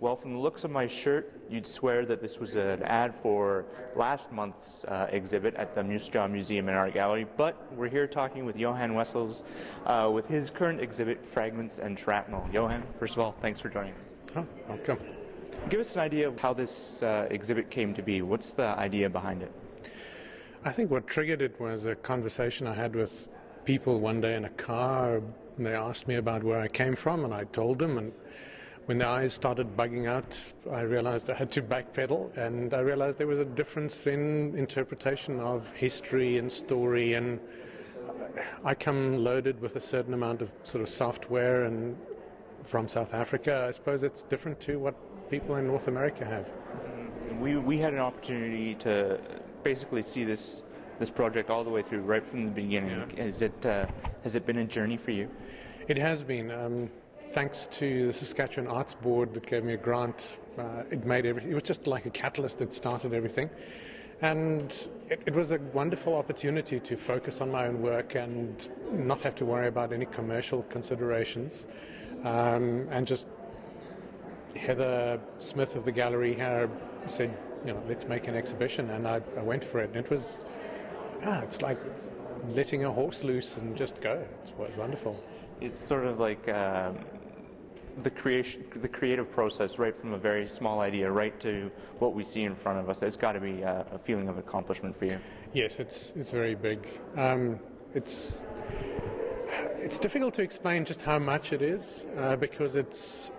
Well, from the looks of my shirt, you'd swear that this was an ad for last month's exhibit at the Moose Museum and Art Gallery, but we're here talking with Johann Wessels with his current exhibit, Fragments and Shrapnel. Johann, first of all, thanks for joining us. Oh, welcome. Give us an idea of how this exhibit came to be. What's the idea behind it? I think what triggered it was a conversation I had with people one day in a car. And they asked me about where I came from, and I told them, and when their eyes started bugging out, I realized I had to backpedal, and I realized there was a difference in interpretation of history and story, and I come loaded with a certain amount of sort of software, and from South Africa, I suppose it's different to what people in North America have. We had an opportunity to basically see this project all the way through, right from the beginning. Yeah. Has it been a journey for you? It has been. Thanks to the Saskatchewan Arts Board that gave me a grant, it made everything. It was just like a catalyst that started everything, and it was a wonderful opportunity to focus on my own work and not have to worry about any commercial considerations, and just Heather Smith of the gallery here said, let's make an exhibition, and I went for it. And it was, it's like letting a horse loose and just go. It was wonderful. It's sort of like the creative process, right from a very small idea right to what we see in front of us. It's got to be a feeling of accomplishment for you. Yes, it's very big. It's difficult to explain just how much it is because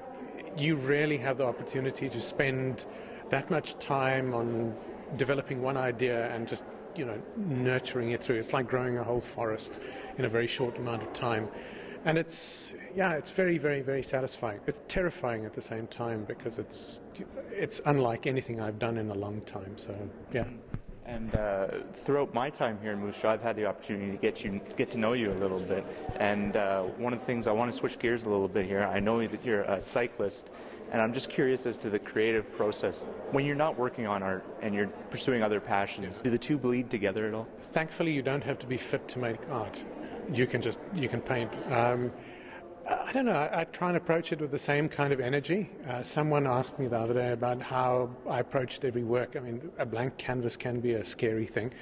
you rarely have the opportunity to spend that much time on developing one idea and just nurturing it through. It's like growing a whole forest in a very short amount of time. And it's very, very, very satisfying. It's terrifying at the same time because it's unlike anything I've done in a long time. So, yeah. And throughout my time here in Moose Jaw, I've had the opportunity to get to know you a little bit. And one of the things, I want to switch gears a little bit here. I know that you're a cyclist, and I'm just curious as to the creative process. When you're not working on art and you're pursuing other passions, do the two bleed together at all? Thankfully, you don't have to be fit to make art. You can paint. I don't know, I try and approach it with the same kind of energy. Someone asked me the other day about how I approached every work. I mean, a blank canvas can be a scary thing.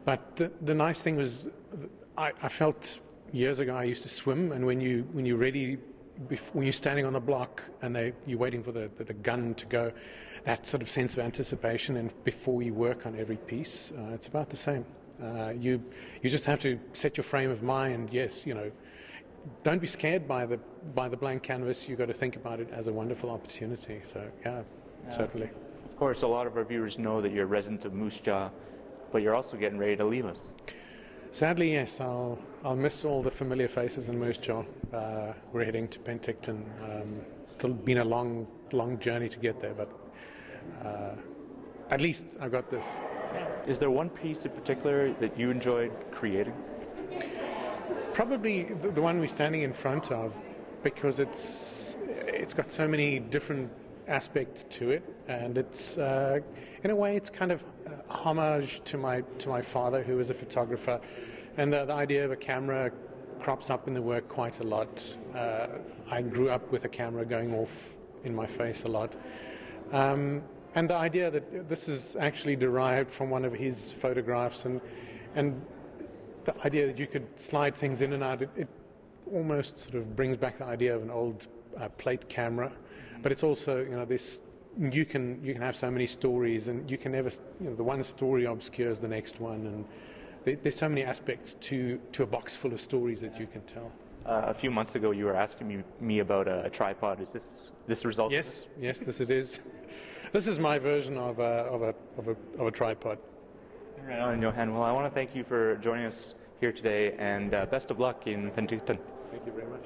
But the nice thing was, I felt years ago I used to swim, and when you're ready, when you're standing on the block and you're waiting for the gun to go, that sort of sense of anticipation, and before you work on every piece, it's about the same. You just have to set your frame of mind. Yes, don't be scared by the blank canvas. You've got to think about it as a wonderful opportunity. So yeah, certainly. Of course, a lot of our viewers know that you're a resident of Moose Jaw, but you're also getting ready to leave us. Sadly, yes. I'll miss all the familiar faces in Moose Jaw. We're heading to Penticton. It's been a long journey to get there, but at least I got this. Is there one piece in particular that you enjoyed creating? Probably the one we're standing in front of, because it's got so many different aspects to it, and it's in a way it's kind of a homage to my father, who was a photographer, and the idea of a camera crops up in the work quite a lot. I grew up with a camera going off in my face a lot. And the idea that this is actually derived from one of his photographs, and the idea that you could slide things in and out, it almost sort of brings back the idea of an old plate camera. But it's also, this, you can have so many stories, and you can never, the one story obscures the next one, and there's so many aspects to a box full of stories that you can tell. A few months ago, you were asking me about a tripod. Is this the result? Yes, this it is. This is my version of a tripod. Right on, Johann. Well, I want to thank you for joining us here today, and best of luck in Penticton. Thank you very much.